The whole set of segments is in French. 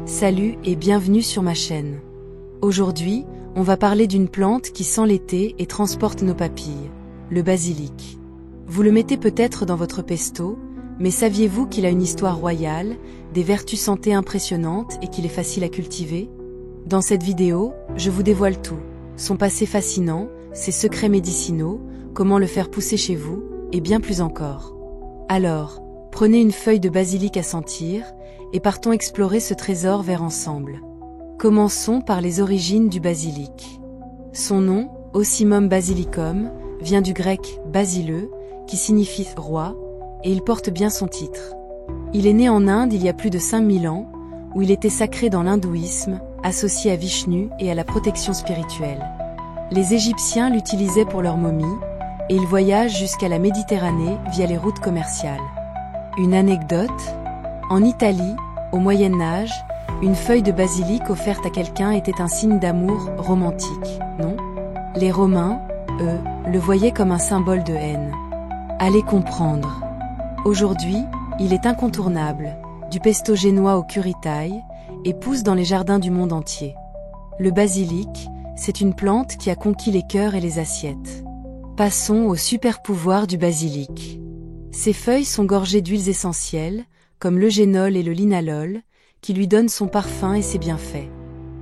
Salut et bienvenue sur ma chaîne. Aujourd'hui, on va parler d'une plante qui sent l'été et transporte nos papilles, le basilic. Vous le mettez peut-être dans votre pesto, mais saviez-vous qu'il a une histoire royale, des vertus santé impressionnantes et qu'il est facile à cultiver? Dans cette vidéo, je vous dévoile tout, son passé fascinant, ses secrets médicinaux, comment le faire pousser chez vous, et bien plus encore. Alors, prenez une feuille de basilic à sentir, et partons explorer ce trésor vert ensemble. Commençons par les origines du basilic. Son nom, Ocimum basilicum, vient du grec « basileux », qui signifie « roi », et il porte bien son titre. Il est né en Inde il y a plus de 5000 ans, où il était sacré dans l'hindouisme, associé à Vishnu et à la protection spirituelle. Les Égyptiens l'utilisaient pour leurs momies, et il voyage jusqu'à la Méditerranée via les routes commerciales. Une anecdote: en Italie, au Moyen-Âge, une feuille de basilic offerte à quelqu'un était un signe d'amour romantique, non? Les Romains, eux, le voyaient comme un symbole de haine. Allez comprendre. Aujourd'hui, il est incontournable, du pesto génois au curry-thaï, et pousse dans les jardins du monde entier. Le basilic, c'est une plante qui a conquis les cœurs et les assiettes. Passons au super pouvoir du basilic. Ses feuilles sont gorgées d'huiles essentielles, comme l'eugénol et le linalol, qui lui donnent son parfum et ses bienfaits.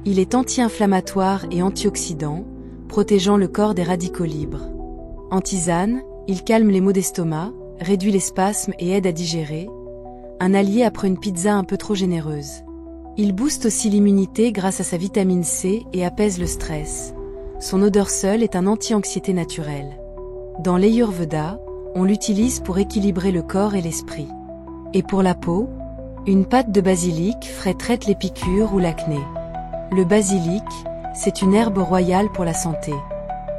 Il est anti-inflammatoire et antioxydant, protégeant le corps des radicaux libres. En tisane, il calme les maux d'estomac, réduit les spasmes et aide à digérer, un allié après une pizza un peu trop généreuse. Il booste aussi l'immunité grâce à sa vitamine C et apaise le stress. Son odeur seule est un anti-anxiété naturel. Dans l'Ayurveda, on l'utilise pour équilibrer le corps et l'esprit. Et pour la peau, une pâte de basilic frais traite les piqûres ou l'acné. Le basilic, c'est une herbe royale pour la santé.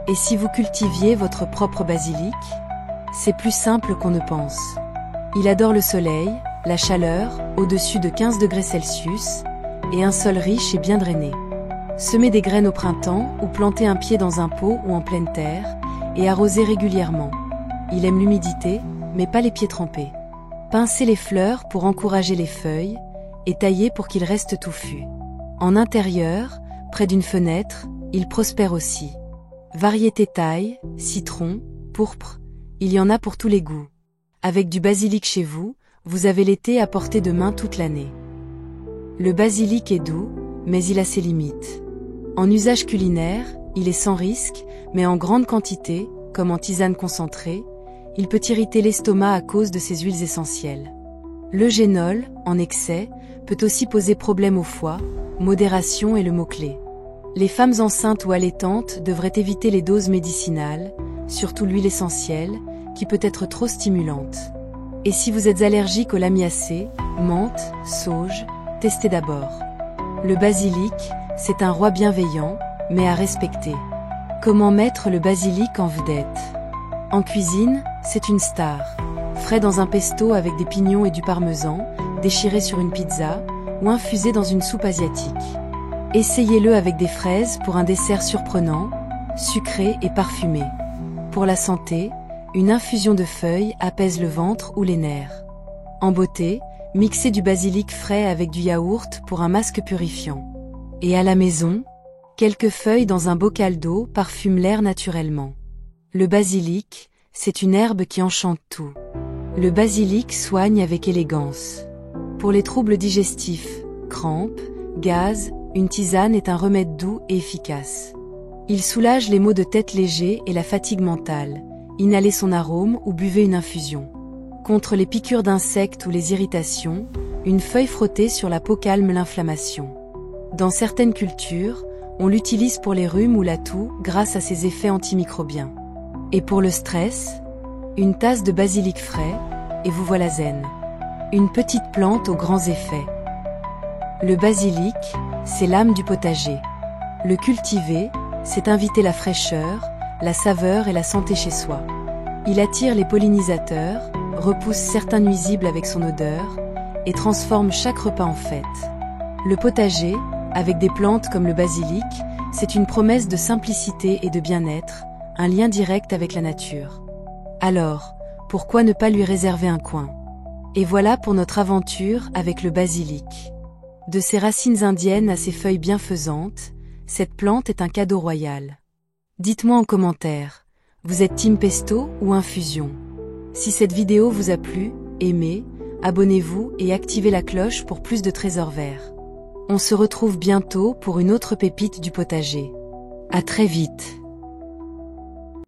Et si vous cultiviez votre propre basilic? C'est plus simple qu'on ne pense. Il adore le soleil, la chaleur, au-dessus de 15 degrés Celsius, et un sol riche et bien drainé. Semez des graines au printemps ou plantez un pied dans un pot ou en pleine terre, et arrosez régulièrement. Il aime l'humidité, mais pas les pieds trempés. Pincez les fleurs pour encourager les feuilles, et taillez pour qu'ils restent touffus. En intérieur, près d'une fenêtre, il prospère aussi. Variété thaï, citron, pourpre, il y en a pour tous les goûts. Avec du basilic chez vous, vous avez l'été à portée de main toute l'année. Le basilic est doux, mais il a ses limites. En usage culinaire, il est sans risque, mais en grande quantité, comme en tisane concentrée, il peut irriter l'estomac à cause de ses huiles essentielles. L'eugénol, en excès, peut aussi poser problème au foie, modération est le mot-clé. Les femmes enceintes ou allaitantes devraient éviter les doses médicinales, surtout l'huile essentielle, qui peut être trop stimulante. Et si vous êtes allergique au lamiacée, menthe, sauge, testez d'abord. Le basilic, c'est un roi bienveillant, mais à respecter. Comment mettre le basilic en vedette? En cuisine, c'est une star. Frais dans un pesto avec des pignons et du parmesan, déchiré sur une pizza, ou infusé dans une soupe asiatique. Essayez-le avec des fraises pour un dessert surprenant, sucré et parfumé. Pour la santé, une infusion de feuilles apaise le ventre ou les nerfs. En beauté, mixez du basilic frais avec du yaourt pour un masque purifiant. Et à la maison, quelques feuilles dans un bocal d'eau parfument l'air naturellement. Le basilic, c'est une herbe qui enchante tout. Le basilic soigne avec élégance. Pour les troubles digestifs, crampes, gaz, une tisane est un remède doux et efficace. Il soulage les maux de tête légers et la fatigue mentale. Inhalez son arôme ou buvez une infusion. Contre les piqûres d'insectes ou les irritations, une feuille frottée sur la peau calme l'inflammation. Dans certaines cultures, on l'utilise pour les rhumes ou la toux grâce à ses effets antimicrobiens. Et pour le stress, une tasse de basilic frais, et vous voilà zen. Une petite plante aux grands effets. Le basilic, c'est l'âme du potager. Le cultiver, c'est inviter la fraîcheur, la saveur et la santé chez soi. Il attire les pollinisateurs, repousse certains nuisibles avec son odeur, et transforme chaque repas en fête. Le potager, avec des plantes comme le basilic, c'est une promesse de simplicité et de bien-être, un lien direct avec la nature. Alors, pourquoi ne pas lui réserver un coin? Et voilà pour notre aventure avec le basilic. De ses racines indiennes à ses feuilles bienfaisantes, cette plante est un cadeau royal. Dites-moi en commentaire, vous êtes team pesto ou infusion? Si cette vidéo vous a plu, aimez, abonnez-vous et activez la cloche pour plus de trésors verts. On se retrouve bientôt pour une autre pépite du potager. À très vite.